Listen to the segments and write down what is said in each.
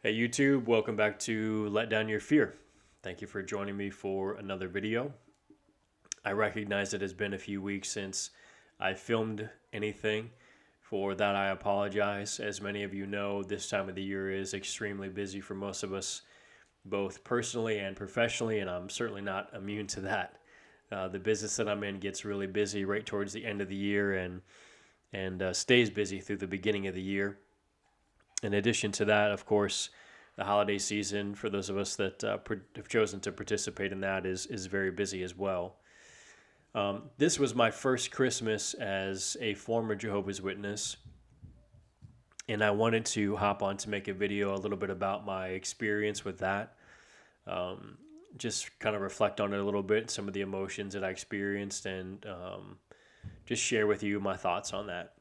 Hey YouTube, welcome back to Let Down Your Fear. Thank you for joining me for another video. I recognize it has been a few weeks since I filmed anything. For that, I apologize. As many of you know, this time of the year is extremely busy for most of us, both personally and professionally, and I'm certainly not immune to that. The business that I'm in gets really busy right towards the end of the year and stays busy through the beginning of the year. In addition to that, of course, the holiday season for those of us that have chosen to participate in that is very busy as well. This was my first Christmas as a former Jehovah's Witness, and I wanted to hop on to make a video a little bit about my experience with that. Um, just kind of reflect on it a little bit, some of the emotions that I experienced, and just share with you my thoughts on that.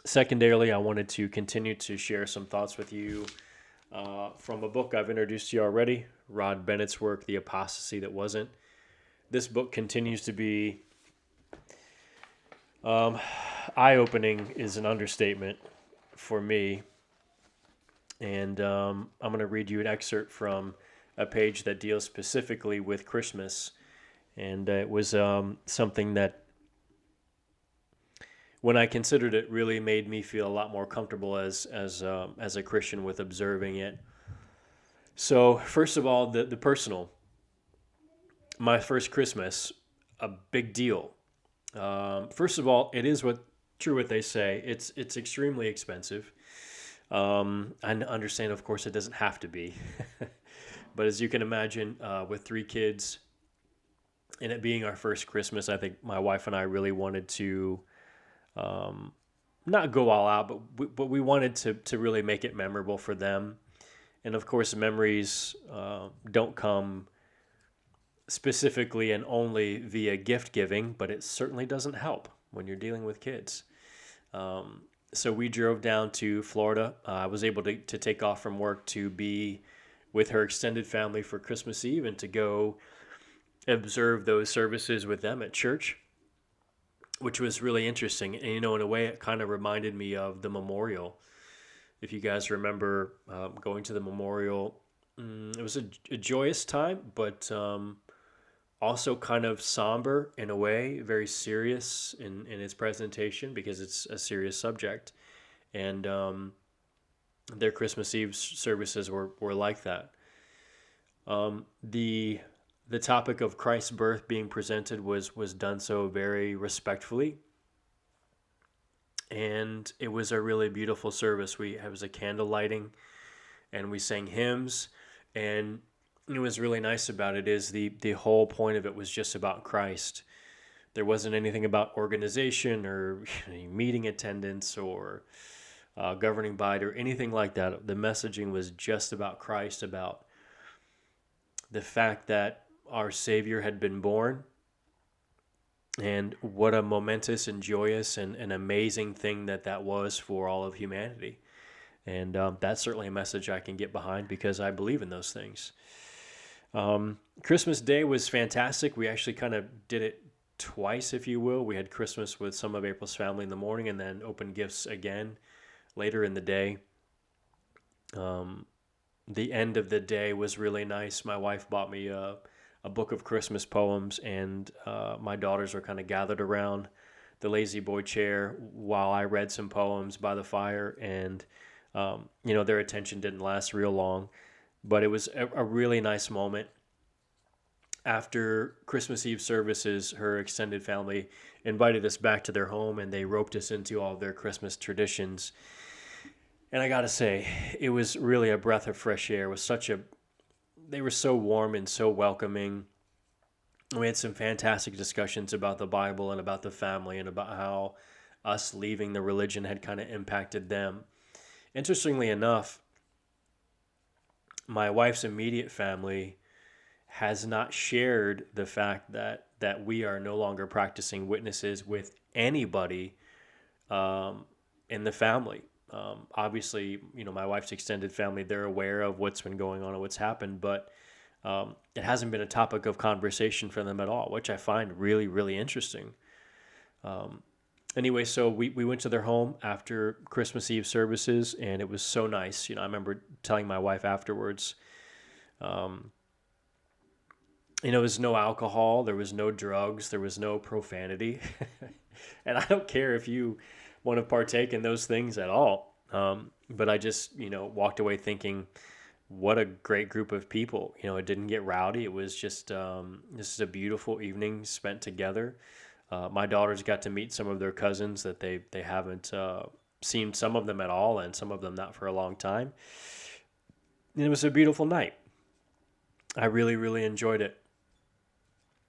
Secondarily, I wanted to continue to share some thoughts with you from a book I've introduced to you already, Rod Bennett's work, The Apostasy That Wasn't. This book continues to be eye-opening is an understatement for me. And I'm going to read you an excerpt from a page that deals specifically with Christmas. And it was something that, when I considered it, really made me feel a lot more comfortable as a Christian with observing it. So first of all, the personal. My first Christmas, a big deal. First of all, it is true what they say. It's extremely expensive. I understand, of course, it doesn't have to be, but as you can imagine, with three kids and it being our first Christmas, I think my wife and I really wanted to not go all out, but we wanted to really make it memorable for them. And of course, memories don't come specifically and only via gift giving, but it certainly doesn't help when you're dealing with kids. So we drove down to Florida. I was able to take off from work to be with her extended family for Christmas Eve and to go observe those services with them at church, which was really interesting. And, in a way, it kind of reminded me of the memorial. If you guys remember going to the memorial, it was a joyous time, but also kind of somber in a way, very serious in its presentation because it's a serious subject. And their Christmas Eve services were like that. The topic of Christ's birth being presented was done so very respectfully, and it was a really beautiful service. It was a candle lighting, and we sang hymns, and it was really nice about it is the whole point of it was just about Christ. There wasn't anything about organization or meeting attendance or governing body or anything like that. The messaging was just about Christ, about the fact that our Savior had been born, and what a momentous and joyous and an amazing thing that was for all of humanity. And that's certainly a message I can get behind because I believe in those things. Christmas Day was fantastic. We actually kind of did it twice, if you will. We had Christmas with some of April's family in the morning and then opened gifts again later in the day. The end of the day was really nice. My wife bought me a book of Christmas poems, and my daughters were kind of gathered around the lazy boy chair while I read some poems by the fire, and their attention didn't last real long, but it was a really nice moment. After Christmas Eve services, her extended family invited us back to their home, and they roped us into all of their Christmas traditions. And I gotta say, it was really a breath of fresh air. It was they were so warm and so welcoming. We had some fantastic discussions about the Bible and about the family and about how us leaving the religion had kind of impacted them. Interestingly enough, my wife's immediate family has not shared the fact that we are no longer practicing witnesses with anybody in the family. Obviously, my wife's extended family, they're aware of what's been going on and what's happened, but it hasn't been a topic of conversation for them at all, which I find really, really interesting. Anyway, so we went to their home after Christmas Eve services, and it was so nice. I remember telling my wife afterwards. Um, there was no alcohol, there was no drugs, there was no profanity. And I don't care if you want to partake in those things at all. But I just, walked away thinking, what a great group of people. It didn't get rowdy. It was just this is a beautiful evening spent together. My daughters got to meet some of their cousins that they haven't seen, some of them at all, and some of them not for a long time. And it was a beautiful night. I really, really enjoyed it.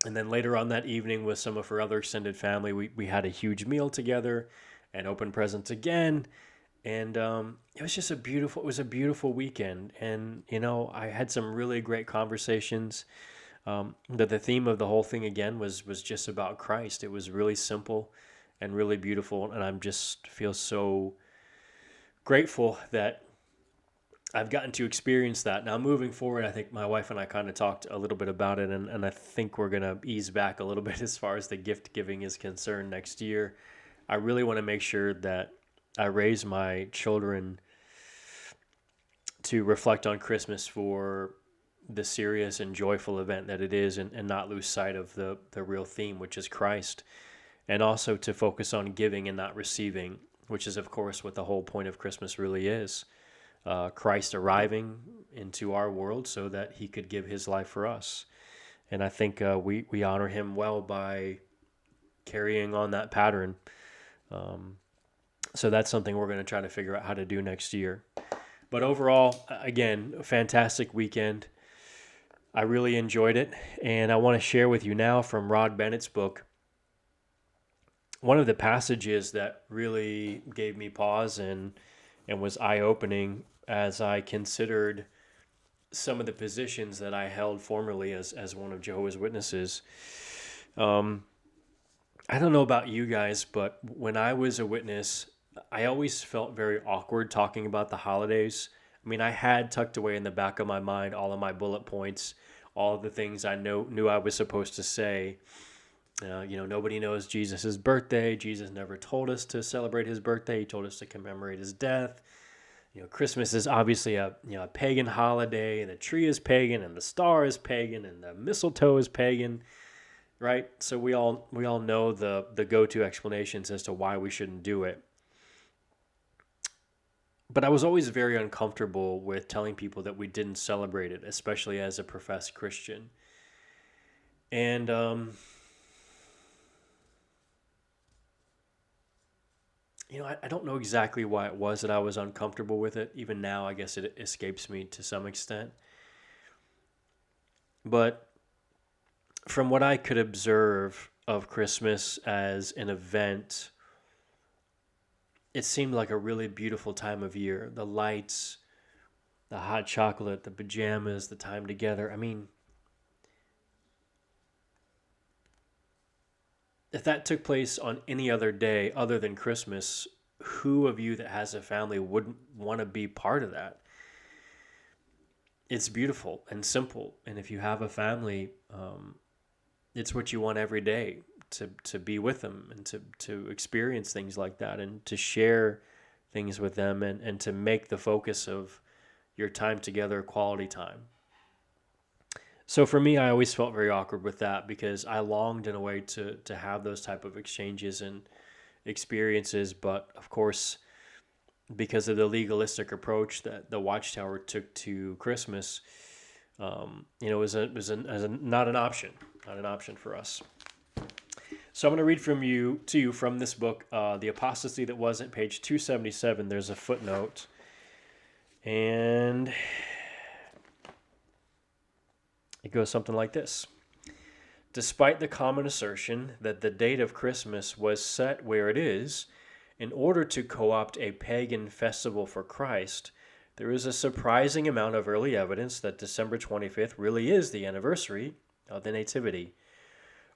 And then later on that evening with some of her other extended family, we had a huge meal together and opened presents again. And it was just it was a beautiful weekend. And, I had some really great conversations. The theme of the whole thing again was just about Christ. It was really simple and really beautiful. And I'm just feel so grateful that I've gotten to experience that. Now, moving forward, I think my wife and I kind of talked a little bit about it, and I think we're going to ease back a little bit as far as the gift giving is concerned next year. I really want to make sure that I raise my children to reflect on Christmas for the serious and joyful event that it is, and not lose sight of the real theme, which is Christ, and also to focus on giving and not receiving, which is, of course, what the whole point of Christmas really is. Christ arriving into our world so that he could give his life for us. And I think we honor him well by carrying on that pattern. So that's something we're going to try to figure out how to do next year. But overall, again, a fantastic weekend. I really enjoyed it. And I want to share with you now from Rod Bennett's book, one of the passages that really gave me pause and was eye-opening as I considered some of the positions that I held formerly as one of Jehovah's Witnesses. I don't know about you guys, but when I was a witness, I always felt very awkward talking about the holidays. I mean, I had tucked away in the back of my mind all of my bullet points, all of the things I knew I was supposed to say. Nobody knows Jesus' birthday. Jesus never told us to celebrate his birthday. He told us to commemorate his death. Christmas is obviously a pagan holiday, and the tree is pagan, and the star is pagan, and the mistletoe is pagan, right? So we all know the go-to explanations as to why we shouldn't do it. But I was always very uncomfortable with telling people that we didn't celebrate it, especially as a professed Christian. And I don't know exactly why it was that I was uncomfortable with it. Even now, I guess it escapes me to some extent. But from what I could observe of Christmas as an event, it seemed like a really beautiful time of year. The lights, the hot chocolate, the pajamas, the time together. I mean, if that took place on any other day other than Christmas, who of you that has a family wouldn't want to be part of that? It's beautiful and simple. And if you have a family, it's what you want every day, to be with them and to experience things like that and to share things with them and to make the focus of your time together quality time. So for me, I always felt very awkward with that because I longed in a way to have those type of exchanges and experiences. But of course, because of the legalistic approach that the Watchtower took to Christmas, it was not an option for us. So I'm going to read to you from this book, The Apostasy That Wasn't, page 277. There's a footnote. And it goes something like this. Despite the common assertion that the date of Christmas was set where it is, in order to co-opt a pagan festival for Christ, there is a surprising amount of early evidence that December 25th really is the anniversary of the Nativity,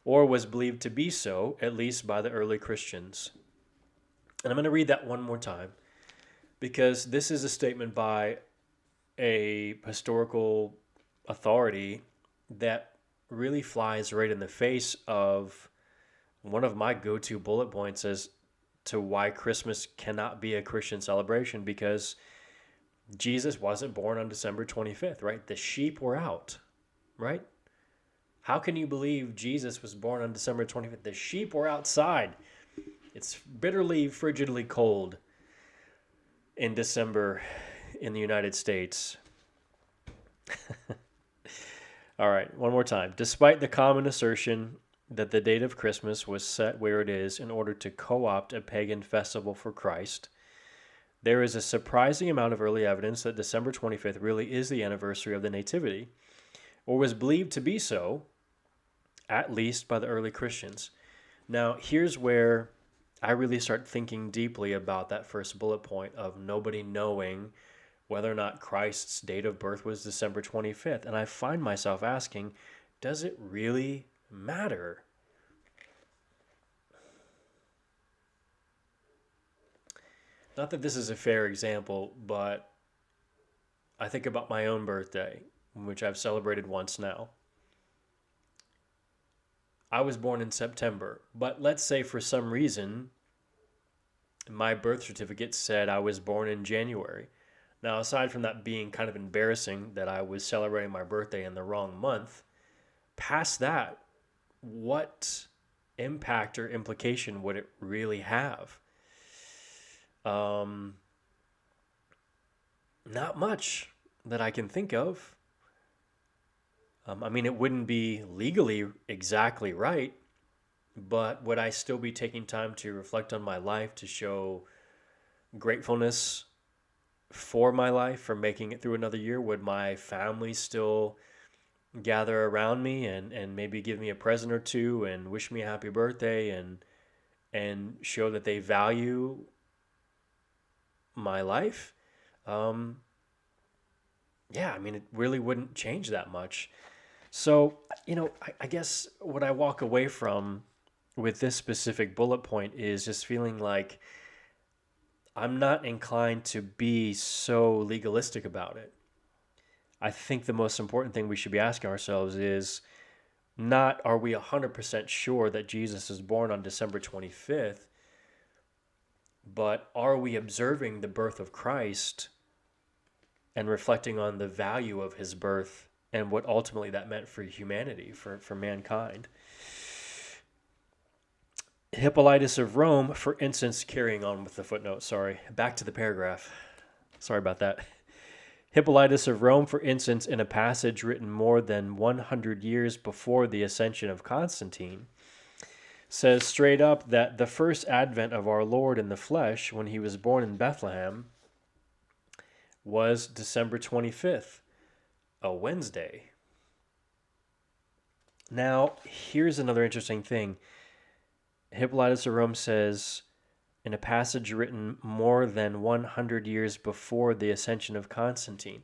or was believed to be so, at least by the early Christians. And I'm going to read that one more time, because this is a statement by a historical authority that really flies right in the face of one of my go-to bullet points as to why Christmas cannot be a Christian celebration, because Jesus wasn't born on December 25th, right? The sheep were out, right? How can you believe Jesus was born on December 25th? The sheep were outside. It's bitterly, frigidly cold in December in the United States. All right, one more time. Despite the common assertion that the date of Christmas was set where it is in order to co-opt a pagan festival for Christ, there is a surprising amount of early evidence that December 25th really is the anniversary of the Nativity, or was believed to be so, at least by the early Christians. Now, here's where I really start thinking deeply about that first bullet point of nobody knowing whether or not Christ's date of birth was December 25th. And I find myself asking, does it really matter? Not that this is a fair example, but I think about my own birthday, which I've celebrated once now. I was born in September, but let's say for some reason my birth certificate said I was born in January. Now, aside from that being kind of embarrassing that I was celebrating my birthday in the wrong month, past that, what impact or implication would it really have? Not much that I can think of. I mean, it wouldn't be legally exactly right, but would I still be taking time to reflect on my life to show gratefulness for my life, for making it through another year? Would my family still gather around me and maybe give me a present or two and wish me a happy birthday and show that they value my life? Yeah, I mean, it really wouldn't change that much. So, I guess what I walk away from with this specific bullet point is just feeling like I'm not inclined to be so legalistic about it. I think the most important thing we should be asking ourselves is not are we 100% sure that Jesus is born on December 25th, but are we observing the birth of Christ and reflecting on the value of his birth and what ultimately that meant for humanity, for mankind? Hippolytus of Rome, for instance, carrying on with the footnote, sorry, back to the paragraph. Sorry about that. Hippolytus of Rome, for instance, in a passage written more than 100 years before the ascension of Constantine, says straight up that the first advent of our Lord in the flesh, when he was born in Bethlehem, was December 25th, a Wednesday. Now, here's another interesting thing. Hippolytus of Rome says, in a passage written more than 100 years before the ascension of Constantine.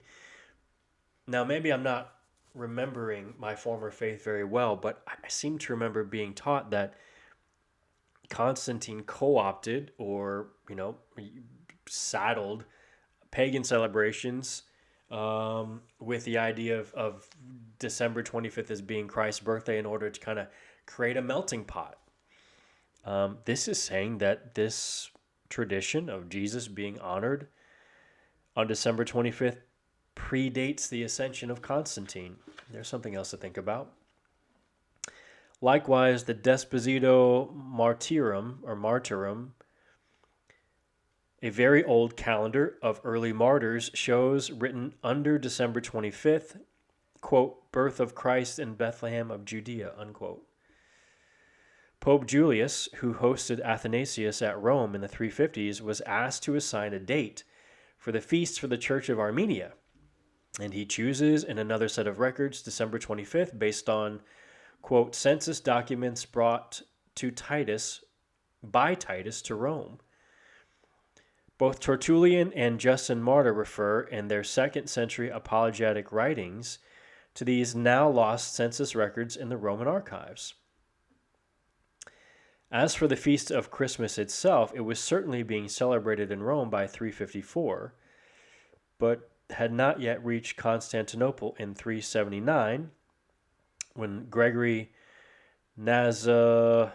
Now, maybe I'm not remembering my former faith very well, but I seem to remember being taught that Constantine co-opted or, saddled pagan celebrations with the idea of December 25th as being Christ's birthday in order to kind of create a melting pot. This is saying that this tradition of Jesus being honored on December 25th predates the ascension of Constantine. There's something else to think about. Likewise, the Desposito Martyrum, a very old calendar of early martyrs, shows written under December 25th, quote, birth of Christ in Bethlehem of Judea, unquote. Pope Julius, who hosted Athanasius at Rome in the 350s, was asked to assign a date for the feast for the Church of Armenia. And he chooses in another set of records December 25th based on, quote, census documents brought by Titus to Rome. Both Tertullian and Justin Martyr refer in their 2nd century apologetic writings to these now lost census records in the Roman archives. As for the Feast of Christmas itself, it was certainly being celebrated in Rome by 354, but had not yet reached Constantinople in 379, when Gregory Nazianzen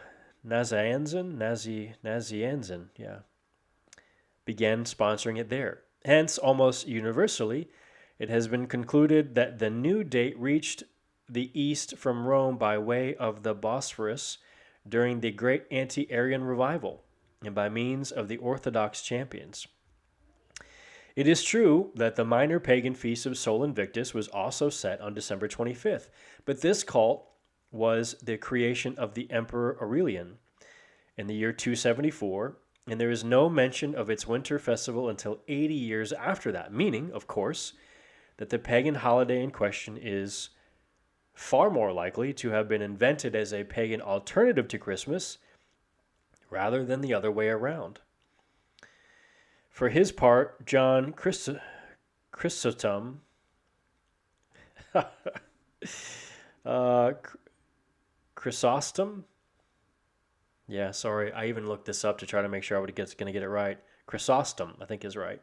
began sponsoring it there. Hence, almost universally, it has been concluded that the new date reached the east from Rome by way of the Bosphorus during the Great Anti-Arian Revival and by means of the Orthodox champions. It is true that the minor pagan feast of Sol Invictus was also set on December 25th, but this cult was the creation of the Emperor Aurelian in the year 274, and there is no mention of its winter festival until 80 years after that, meaning, of course, that the pagan holiday in question is far more likely to have been invented as a pagan alternative to Christmas rather than the other way around. For his part, John Chrysostom, uh, Chrysostom, yeah, sorry, I even looked this up to try to make sure I was going to get it right. Chrysostom, I think is right.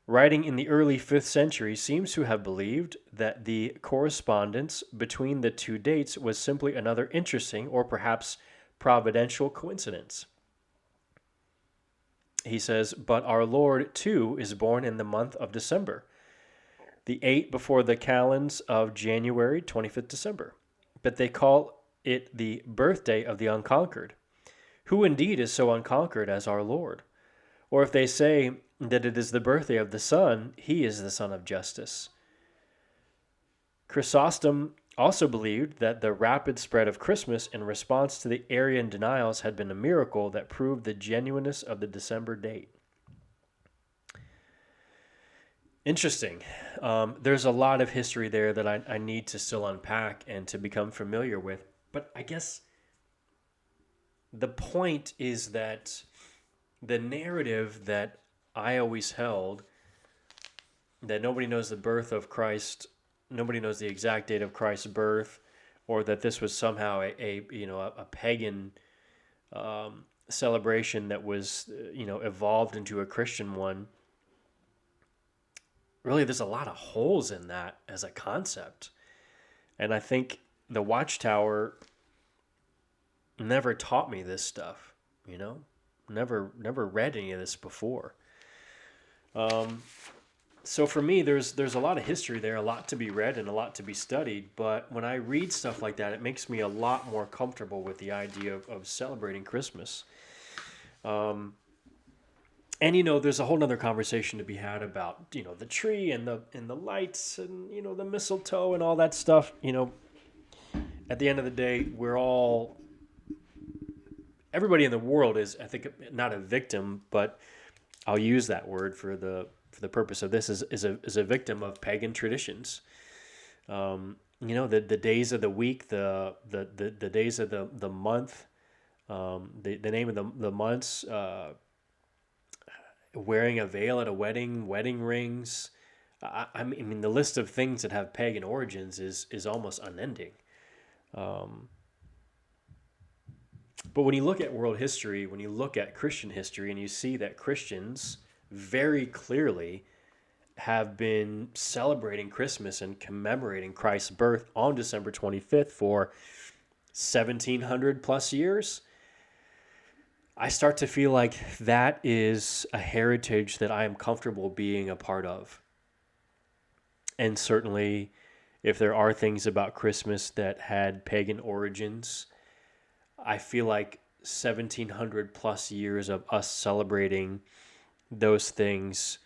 Writing in the early 5th century, seems to have believed that the correspondence between the two dates was simply another interesting or perhaps providential coincidence. He says, but our Lord, too, is born in the month of December, the 8 before the calends of January, 25th December. But they call it the birthday of the unconquered. Who indeed is so unconquered as our Lord? Or if they say that it is the birthday of the Son, he is the Son of justice. Chrysostom also believed that the rapid spread of Christmas in response to the Arian denials had been a miracle that proved the genuineness of the December date. Interesting. There's a lot of history there that I need to still unpack and to become familiar with. But I guess the point is that the narrative that I always held, that nobody knows the birth of Christ, nobody knows the exact date of Christ's birth, or that this was somehow a pagan celebration that was evolved into a Christian one. Really, there's a lot of holes in that as a concept, and I think the Watchtower never taught me this stuff. Never read any of this before. So for me, there's a lot of history there, a lot to be read and a lot to be studied. But when I read stuff like that, it makes me a lot more comfortable with the idea of celebrating Christmas. And there's a whole nother conversation to be had about the tree and the lights and the mistletoe and all that stuff. At the end of the day, everybody in the world is, I think, not a victim, but I'll use that word for the purpose of this, is a victim of pagan traditions. The days of the week, the days of the month, the name of the months, wearing a veil at a wedding rings. I mean, the list of things that have pagan origins is almost unending. But when you look at world history, when you look at Christian history, and you see that Christians very clearly have been celebrating Christmas and commemorating Christ's birth on December 25th for 1700 plus years, I start to feel like that is a heritage that I am comfortable being a part of. And certainly, if there are things about Christmas that had pagan origins, I feel like 1700 plus years of us celebrating those things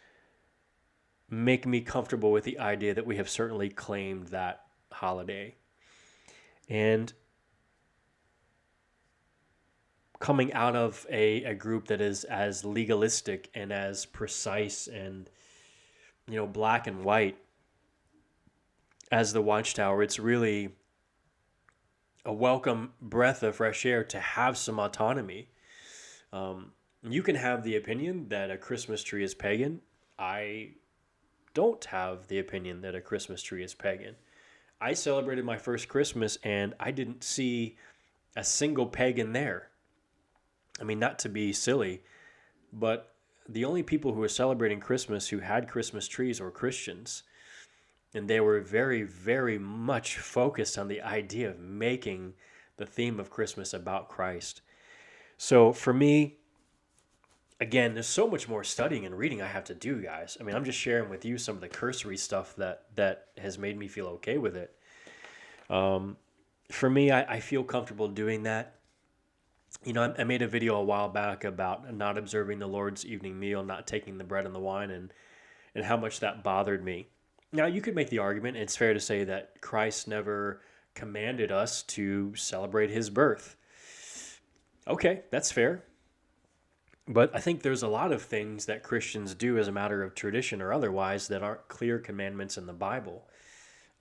make me comfortable with the idea that we have certainly claimed that holiday. And coming out of a group that is as legalistic and as precise and black and white as the Watchtower, it's really a welcome breath of fresh air to have some autonomy. You can have the opinion that a Christmas tree is pagan. I don't have the opinion that a Christmas tree is pagan. I celebrated my first Christmas and I didn't see a single pagan there. I mean, not to be silly, but the only people who were celebrating Christmas who had Christmas trees were Christians. And they were very, very much focused on the idea of making the theme of Christmas about Christ. So for me, again, there's so much more studying and reading I have to do, guys. I mean, I'm just sharing with you some of the cursory stuff that has made me feel okay with it. For me, I feel comfortable doing that. You know, I made a video a while back about not observing the Lord's evening meal, not taking the bread and the wine, and how much that bothered me. Now, you could make the argument, and it's fair to say that Christ never commanded us to celebrate his birth. Okay, that's fair. But I think there's a lot of things that Christians do as a matter of tradition or otherwise that aren't clear commandments in the Bible.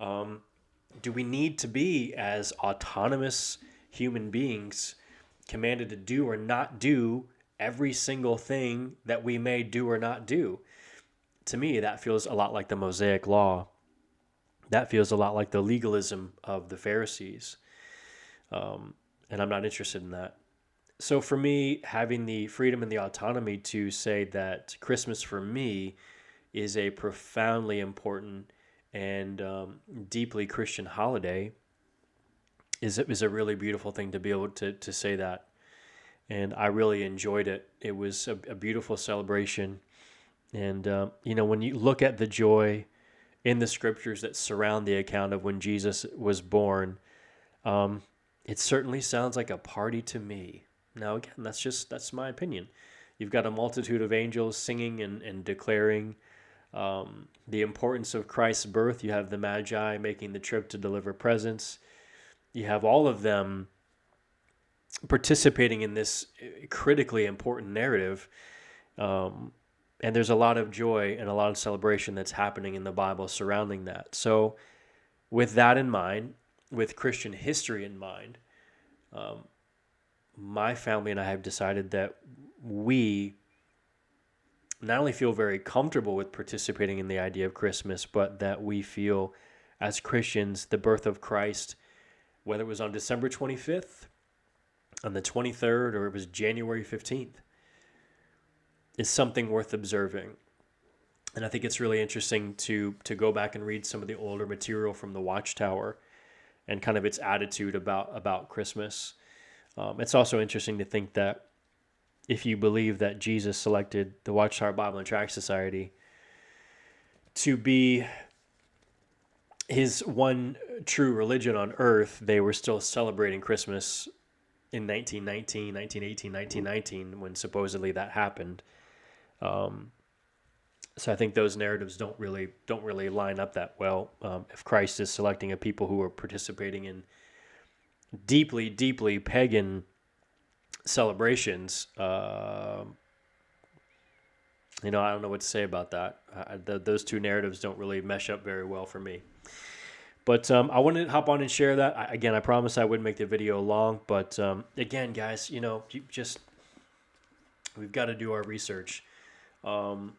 Do we need to be, as autonomous human beings, commanded to do or not do every single thing that we may do or not do? To me, that feels a lot like the Mosaic Law. That feels a lot like the legalism of the Pharisees. And I'm not interested in that. So for me, having the freedom and the autonomy to say that Christmas for me is a profoundly important and deeply Christian holiday is a really beautiful thing to be able to say that. And I really enjoyed it. It was a beautiful celebration. And, when you look at the joy in the scriptures that surround the account of when Jesus was born, it certainly sounds like a party to me. Now, again, that's my opinion. You've got a multitude of angels singing and declaring the importance of Christ's birth. You have the Magi making the trip to deliver presents. You have all of them participating in this critically important narrative. And there's a lot of joy and a lot of celebration that's happening in the Bible surrounding that. So with that in mind, with Christian history in mind, my family and I have decided that we not only feel very comfortable with participating in the idea of Christmas, but that we feel as Christians the birth of Christ, whether it was on December 25th, on the 23rd, or it was January 15th, is something worth observing. And I think it's really interesting to go back and read some of the older material from the Watchtower and kind of its attitude about Christmas. It's also interesting to think that if you believe that Jesus selected the Watchtower Bible and Tract Society to be his one true religion on earth, they were still celebrating Christmas in 1919, 1918, 1919, when supposedly that happened. So I think those narratives don't really line up that well. If Christ is selecting a people who are participating in deeply, deeply pagan celebrations, I don't know what to say about that. Those two narratives don't really mesh up very well for me. But I wanted to hop on and share that. I promise I wouldn't make the video long. But again, guys, we've got to do our research. One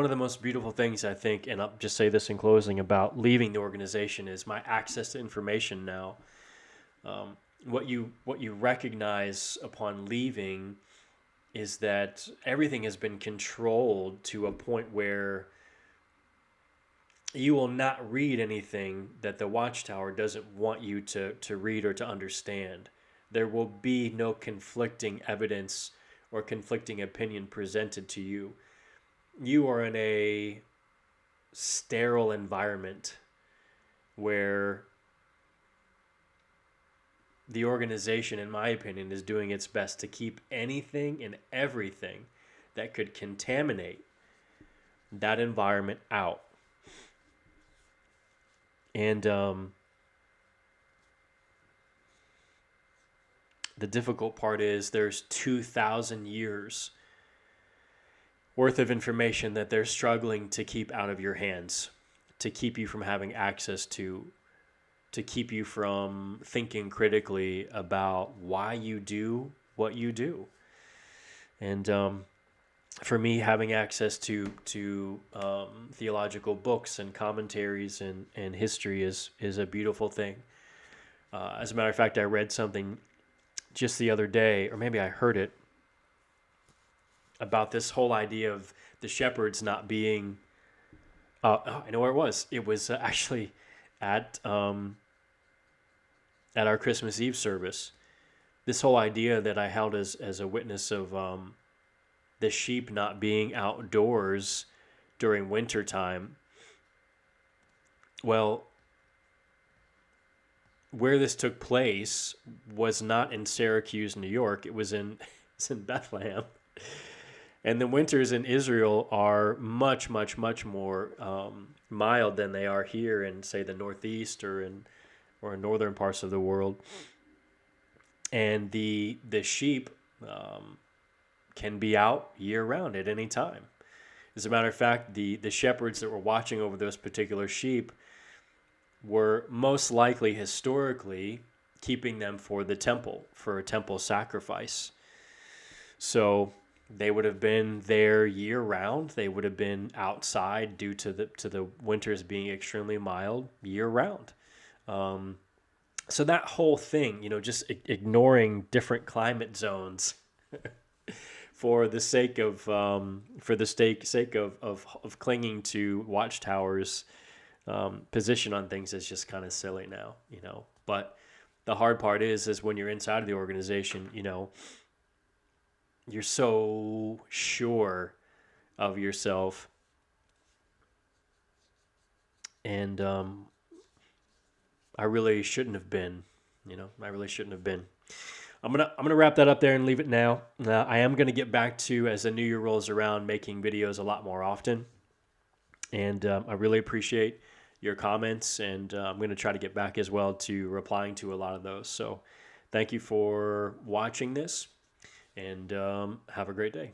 of the most beautiful things I think, and I'll just say this in closing about leaving the organization, is my access to information now. What you recognize upon leaving is that everything has been controlled to a point where you will not read anything that the Watchtower doesn't want you to read or to understand. There will be no conflicting evidence or conflicting opinion presented to you. You are in a sterile environment where the organization, in my opinion, is doing its best to keep anything and everything that could contaminate that environment out. And the difficult part is there's 2,000 years worth of information that they're struggling to keep out of your hands, to keep you from having access to keep you from thinking critically about why you do what you do. And for me, having access to theological books and commentaries and history is a beautiful thing. As a matter of fact, I read something just the other day, or maybe I heard it, about this whole idea of the shepherds not being. I know where it was. It was actually at our Christmas Eve service. this whole idea that I held as a witness of the sheep not being outdoors during winter time. Well, where this took place was not in Syracuse, New York. It's in Bethlehem. And the winters in Israel are much, much, much more mild than they are here in, say, the Northeast or in northern parts of the world. And the sheep can be out year round at any time. As a matter of fact, the shepherds that were watching over those particular sheep were most likely historically keeping them for the temple, for a temple sacrifice. So they would have been there year round. They would have been outside due to the winters being extremely mild year round. So that whole thing, just ignoring different climate zones for the sake of clinging to Watchtower's position on things is just kind of silly now, But the hard part is when you're inside of the organization, you're so sure of yourself, and I really shouldn't have been. I really shouldn't have been. I'm gonna wrap that up there and leave it now. I am gonna get back to, as the new year rolls around, making videos a lot more often, and I really appreciate your comments, and I'm gonna try to get back as well to replying to a lot of those. So, thank you for watching this, and have a great day.